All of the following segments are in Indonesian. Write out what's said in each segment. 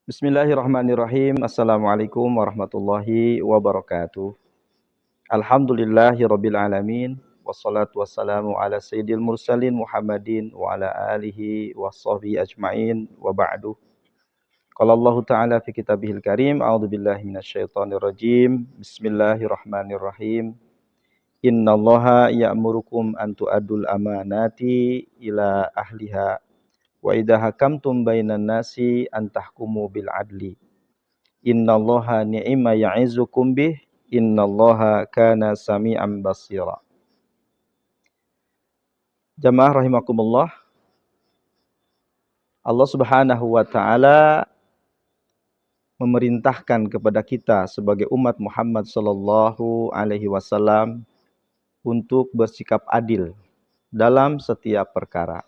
Bismillahirrahmanirrahim. Assalamualaikum warahmatullahi wabarakatuh. Alhamdulillahirabbil alamin wassalatu wassalamu ala sayyidil mursalin Muhammadin wa ala alihi washabihi ajmain wa ba'du. Qala Allah Ta'ala fi kitabihil karim, a'udzubillahi minasyaitonir rajim. Bismillahirrahmanirrahim. Innallaha ya'murukum an tu'addul amanati ila ahliha wa idza hakamtum bainan nasi an tahkumu bil adli. Innallaha ni'ma ya'izukum bih, innallaha kana sami'an basira. Jamaah rahimakumullah, Allah Subhanahu wa taala memerintahkan kepada kita sebagai umat Muhammad sallallahu alaihi wasallam untuk bersikap adil dalam setiap perkara.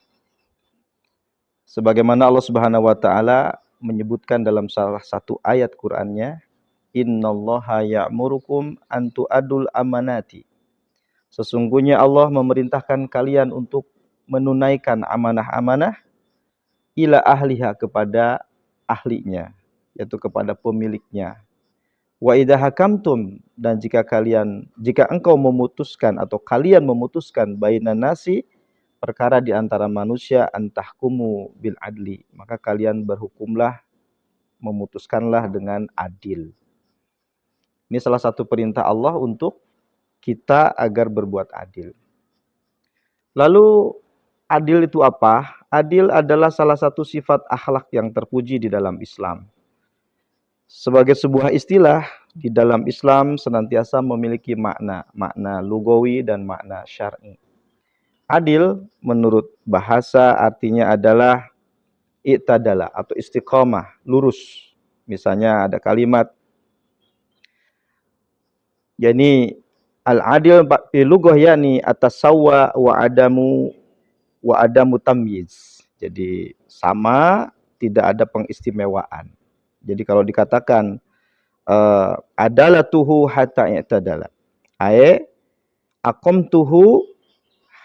Sebagaimana Allah Subhanahu wa taala menyebutkan dalam salah satu ayat Qur'annya, innallaha ya'murukum an tu'addul amanati. Sesungguhnya Allah memerintahkan kalian untuk menunaikan amanah-amanah ila ahliha, kepada ahlinya, yaitu kepada pemiliknya. Wa idza hakamtum, dan jika engkau memutuskan atau kalian memutuskan bainan nasi, perkara di antara manusia, antahkumu bil adli, maka kalian berhukumlah, memutuskanlah dengan adil. Ini salah satu perintah Allah untuk kita agar berbuat adil. Lalu adil itu apa? Adil adalah salah satu sifat akhlak yang terpuji di dalam Islam. Sebagai sebuah istilah, di dalam Islam senantiasa memiliki makna lugawi dan makna syar'i. Adil menurut bahasa artinya adalah i'tadala atau istiqomah, lurus. Misalnya ada kalimat, yani al-adil fi lughah yani atasawwa wa adamu tamyiz. Jadi sama, tidak ada pengistimewaan. Jadi kalau dikatakan adalatuhu hatta i'tadala, ay aqamtuhu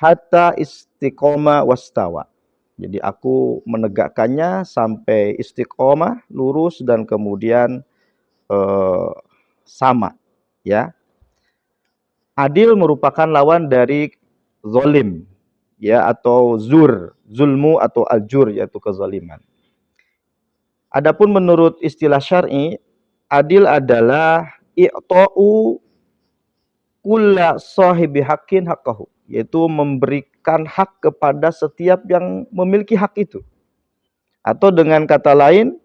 hatta istiqomah wastawa. Jadi aku menegakkannya sampai istiqomah, lurus, dan kemudian sama, ya. Adil merupakan lawan dari zalim, ya, atau zulmu atau al-jur, yaitu kezaliman. Adapun menurut istilah syar'i, adil adalah i'ta'u kulla sahibi haqqin haqqahu, yaitu memberikan hak kepada setiap yang memiliki hak itu. Atau dengan kata lain,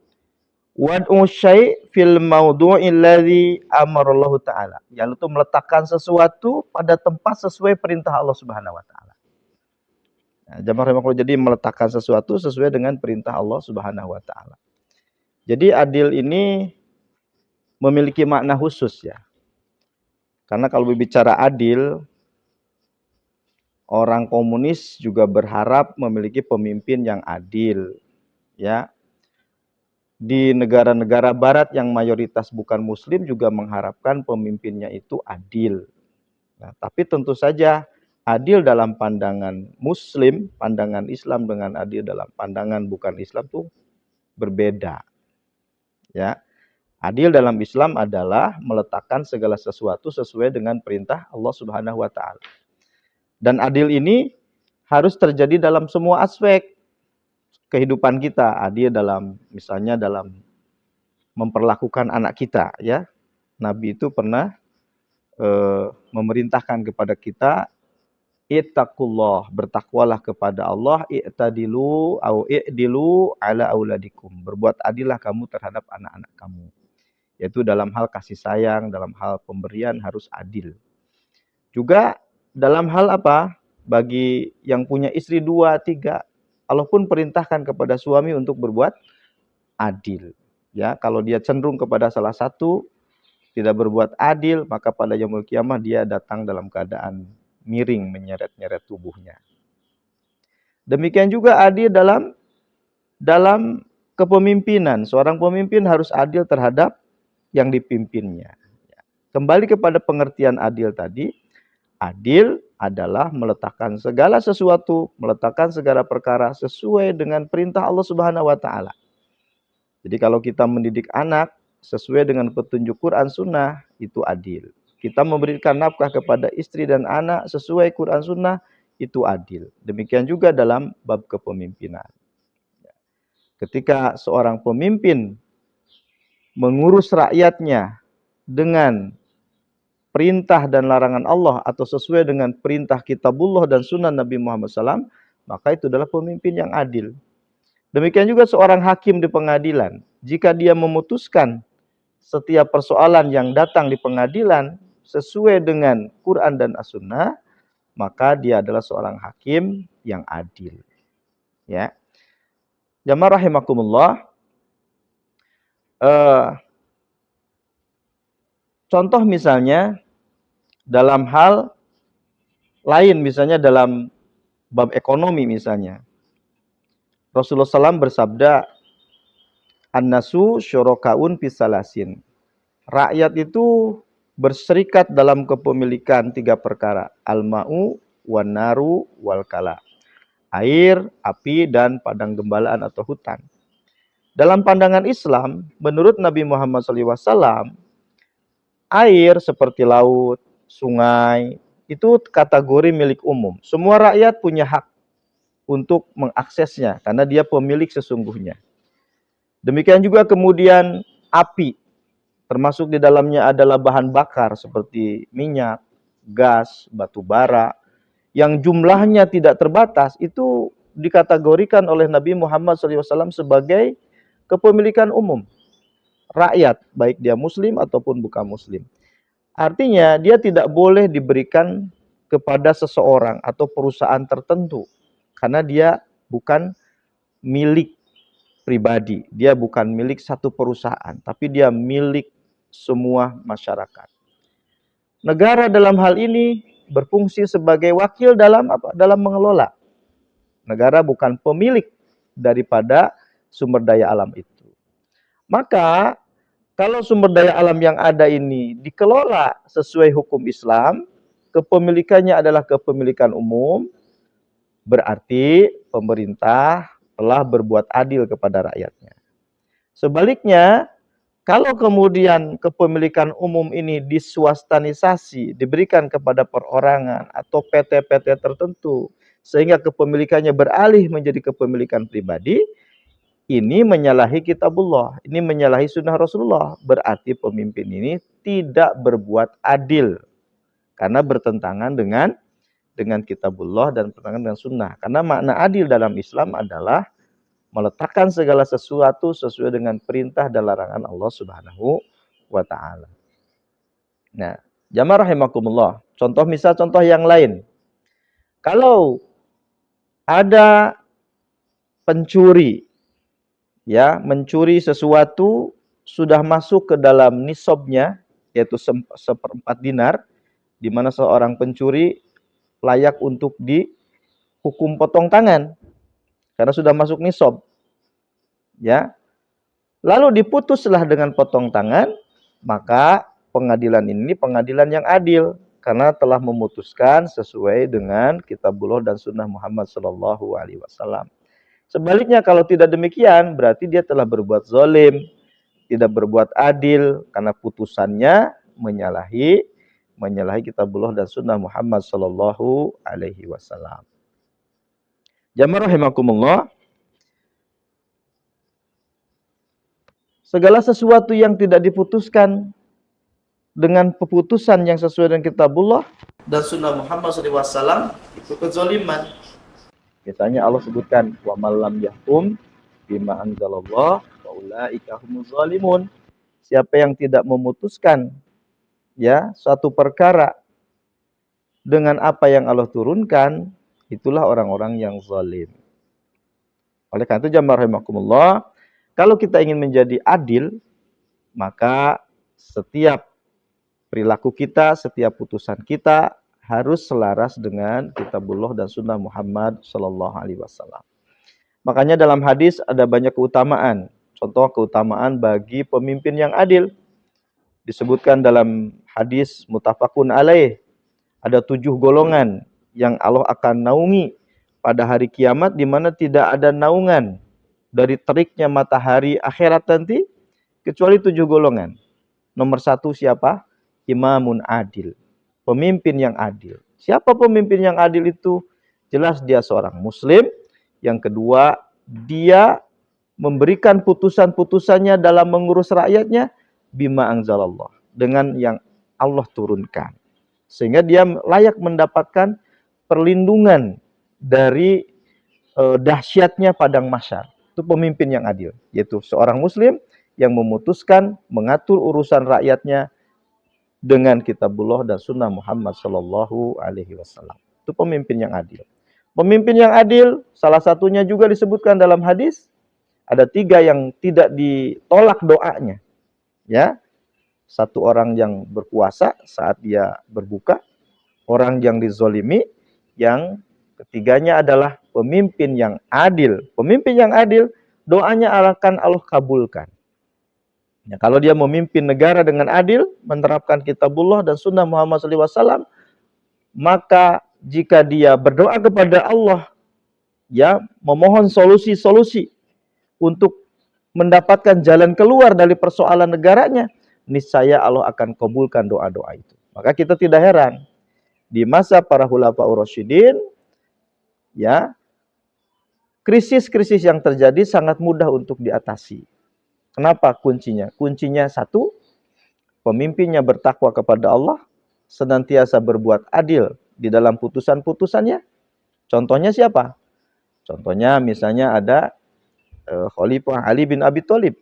wad'u syai' fil mawdu'i alladhi amarallahu ta'ala, yaitu meletakkan sesuatu pada tempat sesuai perintah Allah Subhanahu wa taala. Nah, jamaah rahimakumullah, jadi meletakkan sesuatu sesuai dengan perintah Allah Subhanahu wa taala. Jadi adil ini memiliki makna khusus, ya. Karena kalau berbicara adil, orang komunis juga berharap memiliki pemimpin yang adil, ya. Di negara-negara barat yang mayoritas bukan muslim juga mengharapkan pemimpinnya itu adil. Nah, tapi tentu saja adil dalam pandangan muslim, pandangan Islam, dengan adil dalam pandangan bukan Islam itu berbeda. Ya. Adil dalam Islam adalah meletakkan segala sesuatu sesuai dengan perintah Allah Subhanahu wa taala. Dan adil ini harus terjadi dalam semua aspek kehidupan kita. Adil dalam, misalnya dalam memperlakukan anak kita, ya. Nabi itu pernah memerintahkan kepada kita, ittaqullah, bertakwalah kepada Allah, i'tadilu au i'dilu ala auladikum, berbuat adillah kamu terhadap anak-anak kamu. Yaitu dalam hal kasih sayang, dalam hal pemberian harus adil. Juga dalam hal apa? Bagi yang punya istri 2, 3, Allah pun perintahkan kepada suami untuk berbuat adil. Ya, kalau dia cenderung kepada salah satu, tidak berbuat adil, maka pada yaumul kiamah dia datang dalam keadaan miring, menyeret-nyeret tubuhnya. Demikian juga adil dalam kepemimpinan. Seorang pemimpin harus adil terhadap yang dipimpinnya. Kembali kepada pengertian adil tadi, adil adalah meletakkan segala sesuatu, meletakkan segala perkara sesuai dengan perintah Allah Subhanahu wa taala. Jadi kalau kita mendidik anak sesuai dengan petunjuk Quran Sunnah, itu adil. Kita memberikan nafkah kepada istri dan anak sesuai Quran Sunnah, itu adil. Demikian juga dalam bab kepemimpinan. Ketika seorang pemimpin mengurus rakyatnya dengan perintah dan larangan Allah atau sesuai dengan perintah kitabullah dan sunnah Nabi Muhammad SAW, maka itu adalah pemimpin yang adil. Demikian juga seorang hakim di pengadilan. Jika dia memutuskan setiap persoalan yang datang di pengadilan sesuai dengan Quran dan As-Sunnah, maka dia adalah seorang hakim yang adil. Ya. Jamaah rahimakumullah. Contoh misalnya dalam hal lain, misalnya dalam bab ekonomi misalnya. Rasulullah SAW bersabda, An-nasu syurakaun fisalasin. Rakyat itu berserikat dalam kepemilikan 3 perkara. Al-ma'u, wan-naru, wal-kala. Air, api, dan padang gembalaan atau hutan. Dalam pandangan Islam, menurut Nabi Muhammad SAW, air seperti laut, sungai, itu kategori milik umum. Semua rakyat punya hak untuk mengaksesnya karena dia pemilik sesungguhnya. Demikian juga kemudian api, termasuk di dalamnya adalah bahan bakar seperti minyak, gas, batu bara, yang jumlahnya tidak terbatas, itu dikategorikan oleh Nabi Muhammad SAW sebagai kepemilikan umum rakyat, baik dia muslim ataupun bukan muslim. Artinya dia tidak boleh diberikan kepada seseorang atau perusahaan tertentu, karena dia bukan milik pribadi, dia bukan milik satu perusahaan, tapi dia milik semua masyarakat. Negara dalam hal ini berfungsi sebagai wakil dalam apa? Dalam mengelola. Negara bukan pemilik daripada sumber daya alam itu. Maka kalau sumber daya alam yang ada ini dikelola sesuai hukum Islam, kepemilikannya adalah kepemilikan umum, berarti pemerintah telah berbuat adil kepada rakyatnya. Sebaliknya, kalau kemudian kepemilikan umum ini diswastanisasi, diberikan kepada perorangan atau PT-PT tertentu, sehingga kepemilikannya beralih menjadi kepemilikan pribadi, ini menyalahi kitabullah, ini menyalahi sunnah Rasulullah. Berarti pemimpin ini tidak berbuat adil, karena bertentangan dengan kitabullah dan bertentangan dengan sunnah. Karena makna adil dalam Islam adalah meletakkan segala sesuatu sesuai dengan perintah dan larangan Allah Subhanahu wa taala. Nah, jamaah rahimakumullah, contoh yang lain. Kalau ada pencuri, ya, mencuri sesuatu sudah masuk ke dalam nisabnya, yaitu 1/4 dinar, di mana seorang pencuri layak untuk dihukum potong tangan karena sudah masuk nisab. Ya. Lalu diputuslah dengan potong tangan, maka pengadilan ini pengadilan yang adil karena telah memutuskan sesuai dengan kitabullah dan sunnah Muhammad SAW. Sebaliknya kalau tidak demikian, berarti dia telah berbuat zalim, tidak berbuat adil karena putusannya menyalahi kitabullah dan sunnah Muhammad SAW. Jamaah rahimakumullah, segala sesuatu yang tidak diputuskan dengan keputusan yang sesuai dengan kitabullah dan sunnah Muhammad SAW, itu kezaliman. Misalnya Allah sebutkan, wa malam yahkum bima anzalallah wa ulaika humuz zalimun. Siapa yang tidak memutuskan, ya, suatu perkara dengan apa yang Allah turunkan, itulah orang-orang yang zalim. Oleh karena itu jamaah rahimakumullah, kalau kita ingin menjadi adil, maka setiap perilaku kita, setiap putusan kita harus selaras dengan kitabullah dan sunnah Muhammad SAW. Makanya dalam hadis ada banyak keutamaan. Contoh keutamaan bagi pemimpin yang adil. Disebutkan dalam hadis muttafaqun alaih. Ada 7 golongan yang Allah akan naungi pada hari kiamat, di mana tidak ada naungan dari teriknya matahari akhirat nanti, kecuali 7 golongan. Nomor 1 siapa? Imamun adil. Pemimpin yang adil. Siapa pemimpin yang adil itu? Jelas dia seorang muslim. Yang kedua, dia memberikan putusan-putusannya dalam mengurus rakyatnya bima anzalallah, dengan yang Allah turunkan. Sehingga dia layak mendapatkan perlindungan dari dahsyatnya padang mahsyar. Itu pemimpin yang adil, yaitu seorang muslim yang memutuskan mengatur urusan rakyatnya dengan kitabullah dan sunnah Muhammad sallallahu alaihi wasallam. Itu pemimpin yang adil. Pemimpin yang adil salah satunya juga disebutkan dalam hadis, ada 3 yang tidak ditolak doanya. Ya, satu orang yang berpuasa saat dia berbuka, orang yang dizolimi, yang ketiganya adalah pemimpin yang adil. Pemimpin yang adil, doanya akan Allah kabulkan. Ya, kalau dia memimpin negara dengan adil, menerapkan kitabullah dan sunnah Muhammad SAW, maka jika dia berdoa kepada Allah, ya, memohon solusi-solusi untuk mendapatkan jalan keluar dari persoalan negaranya, niscaya Allah akan kabulkan doa-doa itu. Maka kita tidak heran di masa para khulafaur rasyidin, ya, krisis-krisis yang terjadi sangat mudah untuk diatasi. Kenapa kuncinya? Kuncinya 1, pemimpinnya bertakwa kepada Allah, senantiasa berbuat adil di dalam putusan-putusannya. Contohnya siapa? Contohnya misalnya ada Khalifah Ali bin Abi Thalib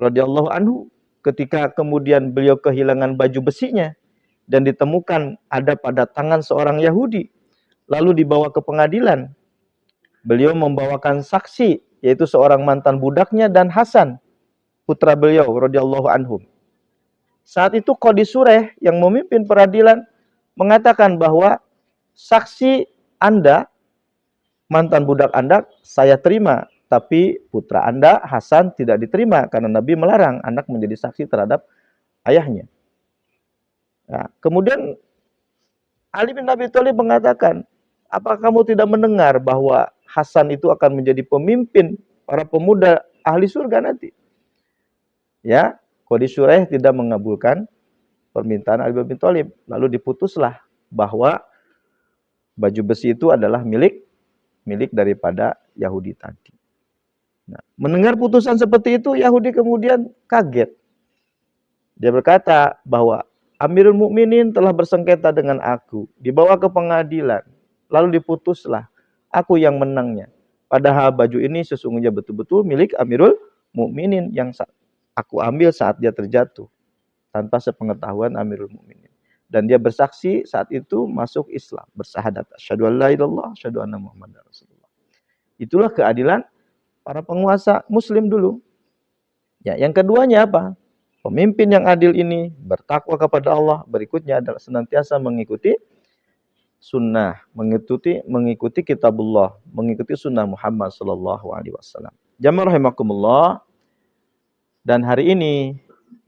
radhiyallahu anhu, ketika kemudian beliau kehilangan baju besinya dan ditemukan ada pada tangan seorang Yahudi, lalu dibawa ke pengadilan. Beliau membawakan saksi, yaitu seorang mantan budaknya dan Hasan, putra beliau radhiyallahu anhum. Saat itu Qadhi Sureh yang memimpin peradilan mengatakan bahwa saksi Anda, mantan budak Anda, saya terima, tapi putra Anda Hasan tidak diterima karena Nabi melarang anak menjadi saksi terhadap ayahnya. Nah, kemudian Ali bin Abi Thalib mengatakan, apakah kamu tidak mendengar bahwa Hasan itu akan menjadi pemimpin para pemuda ahli surga nanti? Ya, Qadhi Sureh tidak mengabulkan permintaan Ali bin Abi Thalib. Lalu diputuslah bahwa baju besi itu adalah milik daripada Yahudi tadi. Nah, mendengar putusan seperti itu, Yahudi kemudian kaget. Dia berkata bahwa Amirul Mukminin telah bersengketa dengan aku, dibawa ke pengadilan, lalu diputuslah aku yang menangnya. Padahal baju ini sesungguhnya betul-betul milik Amirul Mukminin yang aku ambil saat dia terjatuh tanpa sepengetahuan Amirul Mukminin. Dan dia bersaksi saat itu masuk Islam, bersyahadat asyhadu an la ilaha illallah, asyhadu anna Muhammadar Rasulullah. Itulah keadilan para penguasa muslim dulu. Ya, yang keduanya apa? Pemimpin yang adil ini bertakwa kepada Allah, berikutnya adalah senantiasa mengikuti sunnah, mengikuti kitabullah, mengikuti sunnah Muhammad sallallahu alaihi wasallam. Jamaah rahimakumullah, dan hari ini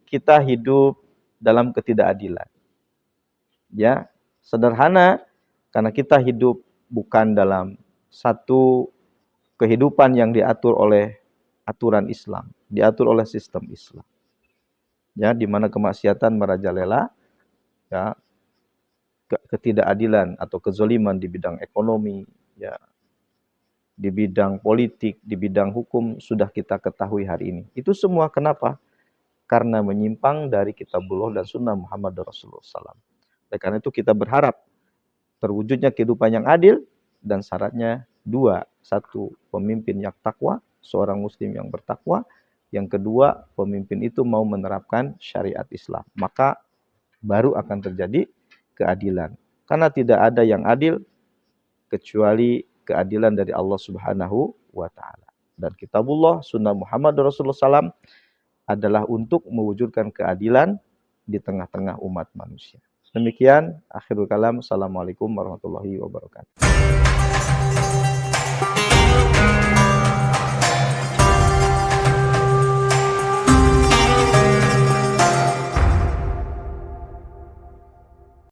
kita hidup dalam ketidakadilan. Ya, sederhana karena kita hidup bukan dalam satu kehidupan yang diatur oleh aturan Islam, diatur oleh sistem Islam. Ya, di mana kemaksiatan merajalela, ya, ketidakadilan atau kezaliman di bidang ekonomi, ya, di bidang politik, di bidang hukum sudah kita ketahui hari ini. Itu semua kenapa? Karena menyimpang dari kitabullah dan sunnah Muhammad Rasulullah SAW. Oleh karena itu kita berharap terwujudnya kehidupan yang adil, dan syaratnya 2. 1, pemimpin yang takwa, seorang muslim yang bertakwa. Yang kedua, pemimpin itu mau menerapkan syariat Islam. Maka baru akan terjadi keadilan. Karena tidak ada yang adil kecuali keadilan dari Allah Subhanahu wa taala. Dan kitabullah, sunnah Muhammad Rasulullah SAW adalah untuk mewujudkan keadilan di tengah-tengah umat manusia. Demikian akhirul kalam. Assalamualaikum warahmatullahi wabarakatuh.